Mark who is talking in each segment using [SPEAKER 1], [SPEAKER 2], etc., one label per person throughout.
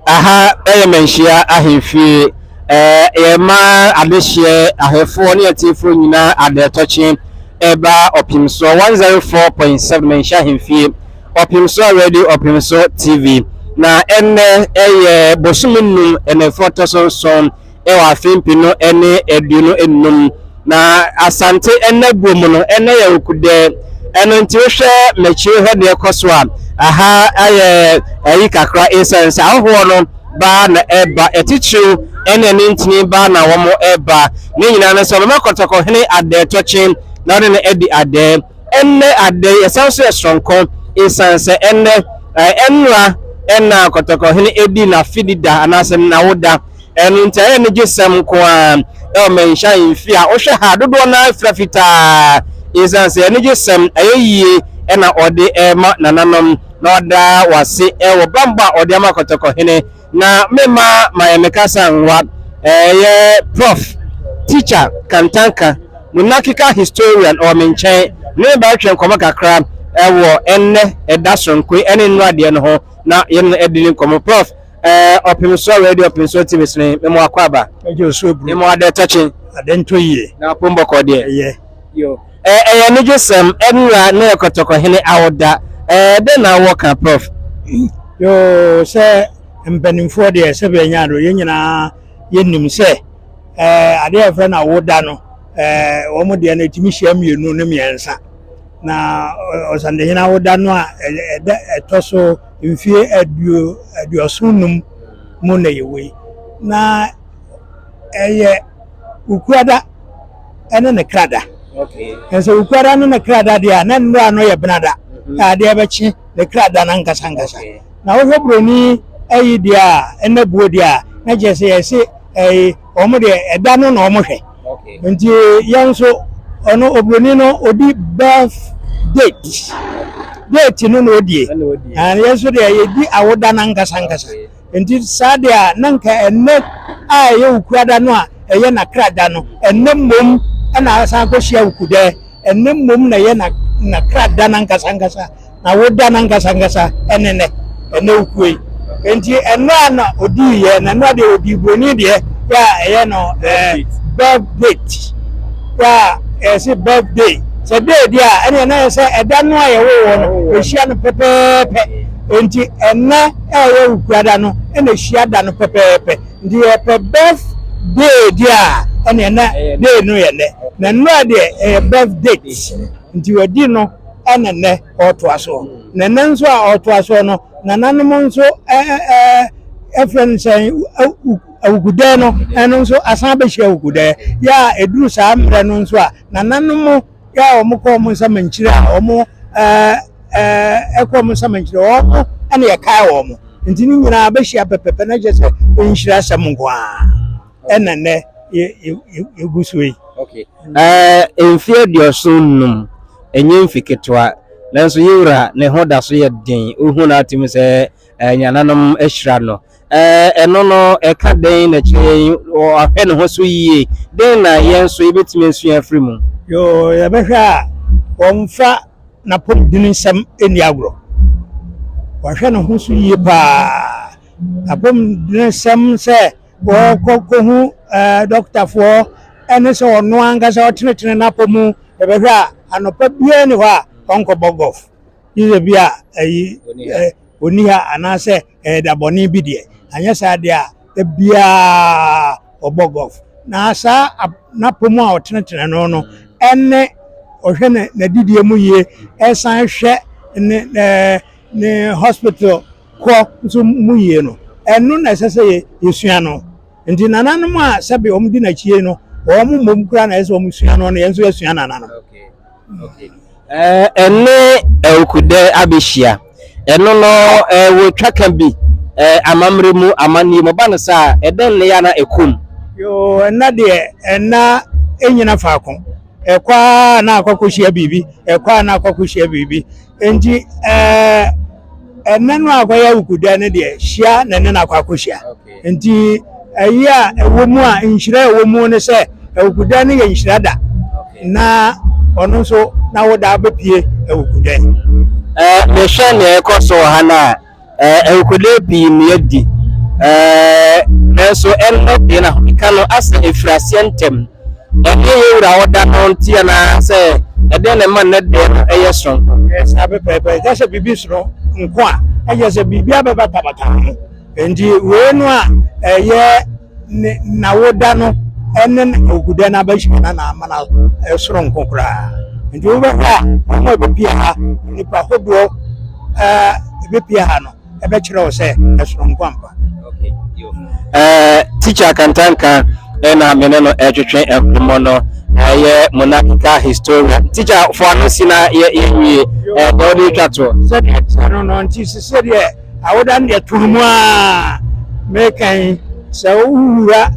[SPEAKER 1] aha menshia ahemfie yema adehye ahefo ne atifo nyina adetoche eba Opemsuo 104.7 menshia ahemfie Opemsuo radio Opemsuo TV na enne bosumunum ene foto sonson ewa afempino ene eduno ennum na asante enne bomu no enne Awukudae eno nti hwe mechi hwe de koso a aha ayi kakra essence ahwo no ba na eba etichu ene nintini ba na womo eba ni nyina na so me kotoko hene ade toche na ne edi ade enne ade yesanso esronko essence enne enra enna kotoko hene edi na fidida anasem na woda enu nti aye ne gisem ko a menhya imfi a ohwe ha dodo na frafita essence ene gisem ayeye ena ode ema nananom na oda wase ewo bamba ode ama kotoko hene na mema mayemekasa nwa ye prof teacher kantanka munakika historian o menchen ne ba twen koma kakra ewo enne edasonko ene nwade no ho na yen edini komo prof Opemsuo radio Opemsuo TV sene memo akwaba
[SPEAKER 2] ejo so bru
[SPEAKER 1] memo ade tachi
[SPEAKER 2] adento yie
[SPEAKER 1] na pombo ko de
[SPEAKER 2] ye
[SPEAKER 1] yo ne jesem enra na ekotoko hene awoda de na woka prof
[SPEAKER 2] yo se mpanimfo de se be nyaado ye nyina yennim se ade efre na woda no omo de na timi hia mienu ne miensa na Asantehene woda no a etoso mfie aduosunum mu na yewe na ukuada ene ne krada
[SPEAKER 1] okay
[SPEAKER 2] enso ukuada no ne krada dia na nra no ye benada ade abechi ne krada na nkasa na wo broni ayi dia ene buo dia na jese yesi omo de eda no na omo hwe
[SPEAKER 1] okay
[SPEAKER 2] nti yanso ono obroni no odi birth date no no die and yeso de yedi awoda na nkasa nti sadia nanka enne aye ukuada no a eye na krada no enne mom na asa ko hia Awukudae enne mom na ye na krada na nkasa na woda na nkasa enne ukue nti enna na odi ye na no de odi broni de ya eye no birthday ya ese birthday se day dia ene na se eda no aye wo no ehia no pepepe nti enna eye ukuada no ene hia da no pepepe nti e birthday dia ene na day no ye ne na no de birthday nti wadi no ene ne otoaso na nanso a otoaso no na nanom nso friends Awukudae no eno nso asan be hia Awukudae ya eduru saa mre no nso a na nanom ya omukọ mu nsamanchire a omo ekọ mu nsamanchire omo ene ye kai omo nti ni nyina be hia pepepe na jese enhira asem nko a ene ne egusuwe
[SPEAKER 1] okay enfie diosunum enye mfiketwa nanso yewra ne hoda so ye den ohu na atim se nyananom ehira no eno no eka den na kire o ahwe ne ho so yie den na yenso yebetime nsu afri mu
[SPEAKER 2] yo ya behwa omfa na pom dinin sam eni agro wahwe ne ho so yie pa apom dinin sam se wo kokohu doctor fo ene se ono angasa otenetene na pomu ya behwa anopa bia ni ho a onko bogof yize bia ayi oniha anase daboni bidie anya sa dia bia obogof na sa na pomu a otenetene no ene ohwe na didie mu ye esan hwe ne hospital ko nso mu ye no enu na sese yesua no nti nananom a sabe omdi na chie no omu mom kura na ese omusua no yenso yesua nananom
[SPEAKER 1] okay ene Awukudae abeshia eno no wo twaka bi amamre mu amani mo ba no sa eden ne ya na ekum
[SPEAKER 2] yo ena de ena enyina faako ekwa na akwakohia bibi ekwa na akwakohia bibi enti ena no akwaya Awukudae ne de hia na ne na akwakohia enti ayi a ewo mu a nhira ewo mu ne se Awukudae ne ye nhira da na ono so na woda abepie Awukudae
[SPEAKER 1] me hwe ne ekoso ha na Awukudae bi ne adi nanso ɛno deɛ na ka no asa efirase ntem ɛne yɛwura wɔda no ntia na sɛ ɛdeɛ na ma ne deɛ no ɛyɛ soronko
[SPEAKER 2] sabe pepe kasa bibi soro nko a ɛyɛ sɛ bibi abɛba tabata ho nti we no a ɛyɛ na woda no ɛne Awukudae na bɛhyɛ na amana soro nko kra nti wo bɛka mo ebepia ha nipa hodoɔ ebepia ha no ɛbɛkyerɛ wo sɛ soro nko ampa
[SPEAKER 1] teacher Kantanka na mene no etwetwe ekomo no ɛyɛ monarchical historian teacher for no sina ye body twato
[SPEAKER 2] no no nti sɛ deɛ awoda ne turumu a mekan sɛ uwura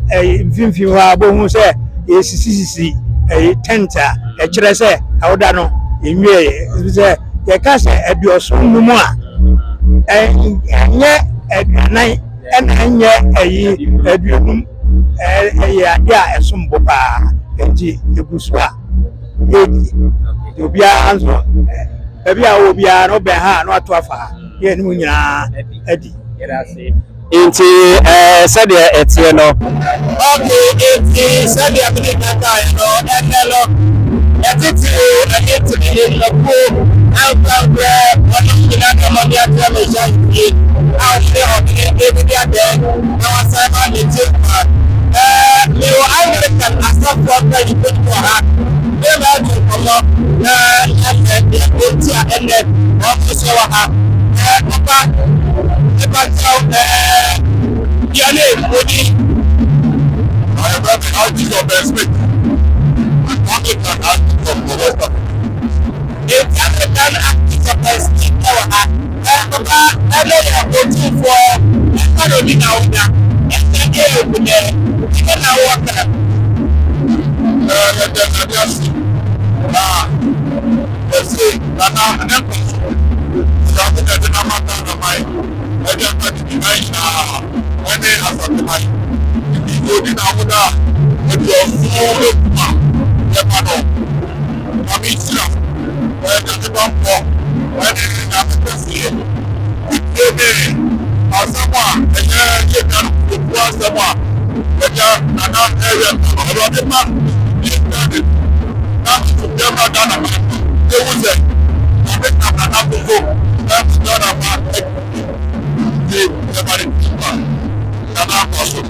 [SPEAKER 2] mfimfim hɔ abohu sɛ yɛsisisi tenta ɛkyerɛ sɛ awoda no enwie sɛ yɛka sɛ aduoso numu a ɛnyɛ aduanan ɛna ɛnyɛ aduonum ɛyɛ ade a ɛsom bo paa nti egusu a yɛdi obiara nso ebi a obiara no bɛn ha no ato afa yɛ ne mu nyinaa adi
[SPEAKER 1] nti sɛdeɛ ɛteɛ no
[SPEAKER 3] nti sɛdeɛ mede kakae no ɛnɛ no yɛtete ɛyɛtene yɛlako ankabrɛ ɔno nyina kama de atrɛ mehyɛ yie a ɔde ɔdene ɛbidi adɛ na wasan ma ne tempa mewɔ American asafoɔ ka yipɛtɔ ha ɛma adu nkɔmmɔ na yɛfɛ deɛ ɛnti a ɛnɛ ɔmo so wɔ ha papa ɛbɛkyɛw yɛne odi I am out of best mate. African active of the West Africa. It's African active of best mate. Papa, I know you are voting for economy now. And then you will be there. Even now, what can let's see. Now, I'm not something that the number of my I just got to be nice now. When they have something like Odi na muda odi ofuo kuma yepano amitra na tibampo wani na tsesie ebe asama enye yekan ku asama eja na area ro de pa yekade na tuma dana ma ewuze na bugo na dana ma e yebare pa na koso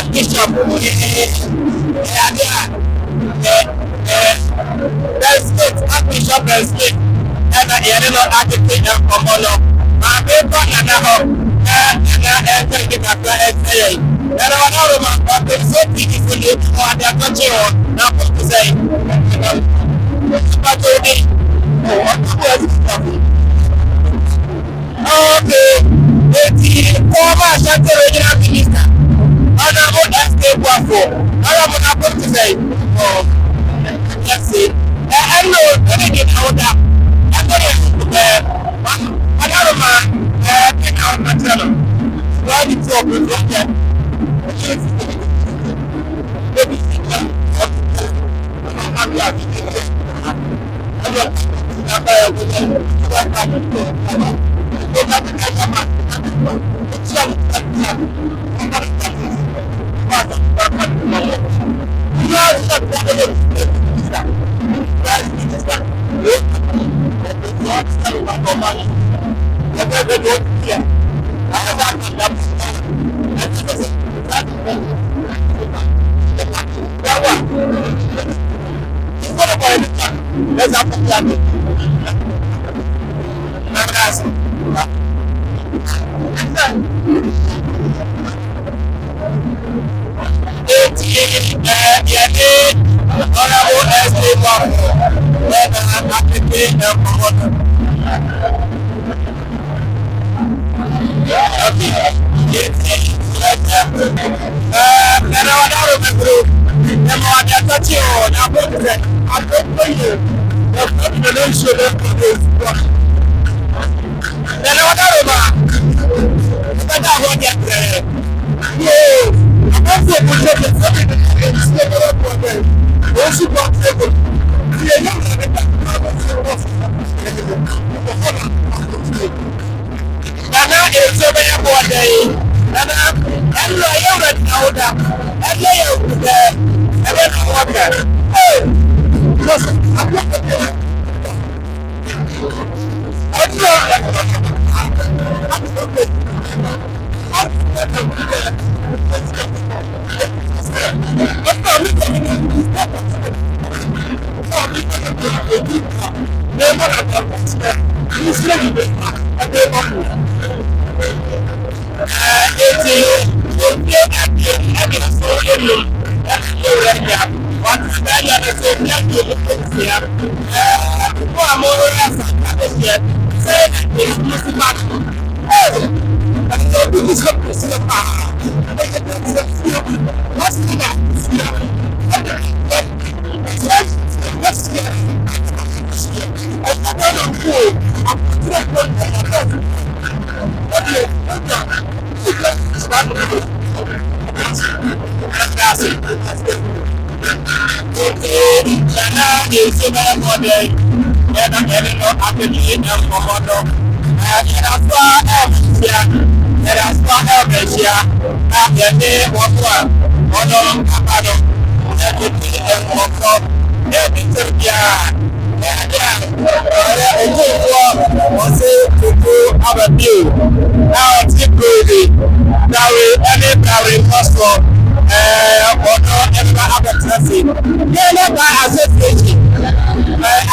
[SPEAKER 3] Archbishop Archbishop Nesmith and I don't know Archbishop Komolo. My paper and I hope and taking a plan say. And I don't know what the city is for you for their country or not to say. Okay. The former Ashanti regional minister, Honorable S.K. Buafo, Honorable Napoli to say, let's see, I know anything out there. I'm going to another man, pick out Matella. Why did you open let's have a plan. is so many more days. And you're ready now. And you're there. And then I walk there. Hey!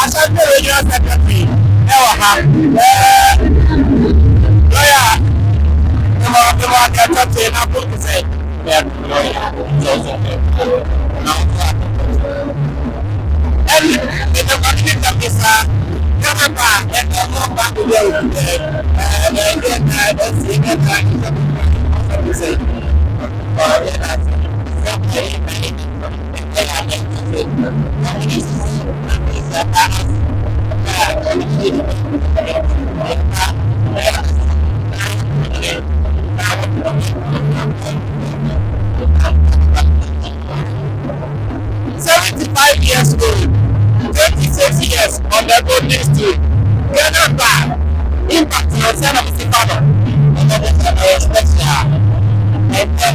[SPEAKER 3] Asantehene secretary. Years old, 26 years on the golden stool. Ghana back. Impact on the of the father. And then the special. And then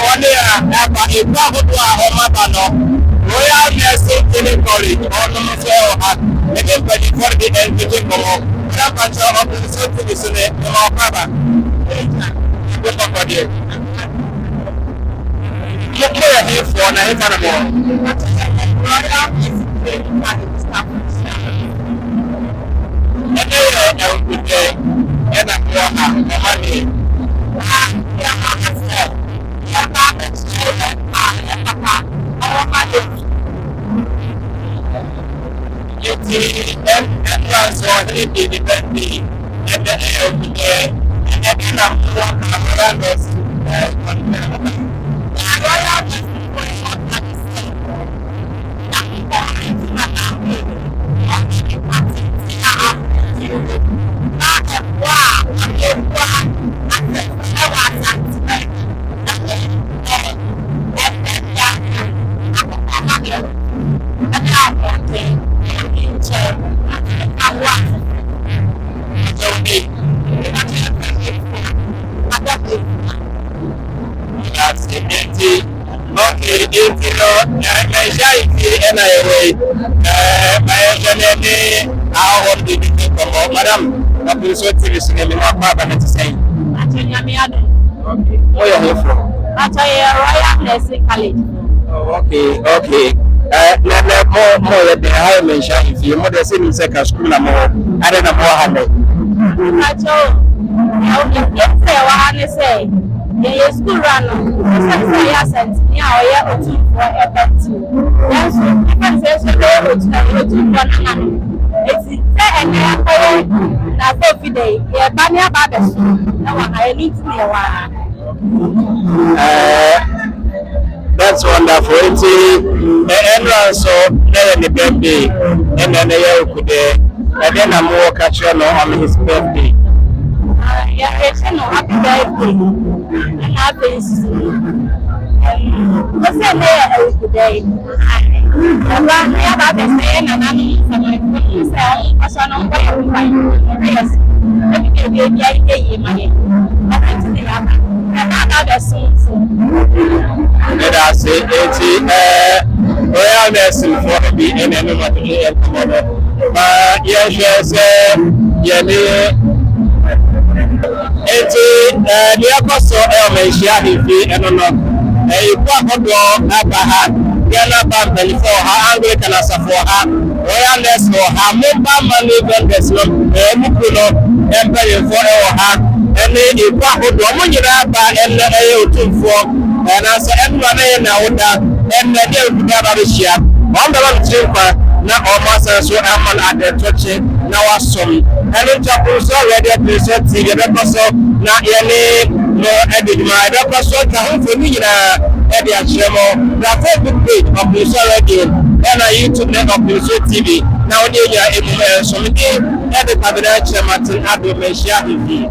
[SPEAKER 3] one day, Royal Nursing College, Opemsuo, everybody for the LPG Congo, Opemsuo to the Sunday,
[SPEAKER 1] Okay. Where are you from?
[SPEAKER 4] At Royal Nursing College.
[SPEAKER 1] Okay. More the higher mention if you mother say in second school more. I don't know more.
[SPEAKER 4] I say, yeah, school run. Asantehene, yeah, or 2 for Opemsuo. Yes, I can say so. They 2 for it's na Awukudae. Yeah, Bania Babes. No one. I need to know why.
[SPEAKER 1] That's wonderful. It's everyone so the birthday and then Awukudae and then I'm more catching on his birthday.
[SPEAKER 4] Yeah, it's no happy birthday. And happy what's your name Awukudae? I'm about to say, and I'm yes. Let me give you money.
[SPEAKER 1] Let us say 80 royal nursing for the end of the but yes, the apostle Elmeshia, if you go Abraham. Ghana Bank for her Anglican as for her royal nurse for her mobile money vendors Mukuno empire for her and the Paco Domunira and the for and as everyone now and the never share. On the long trip now almost as well at the church now as some and it's already present the episode not any no edit my episode for me at the Achemo, the Facebook page of Opemsuo again, and a YouTube net of Opemsuo TV. Now, they are able to edit the Martin Abdo Meshia TV.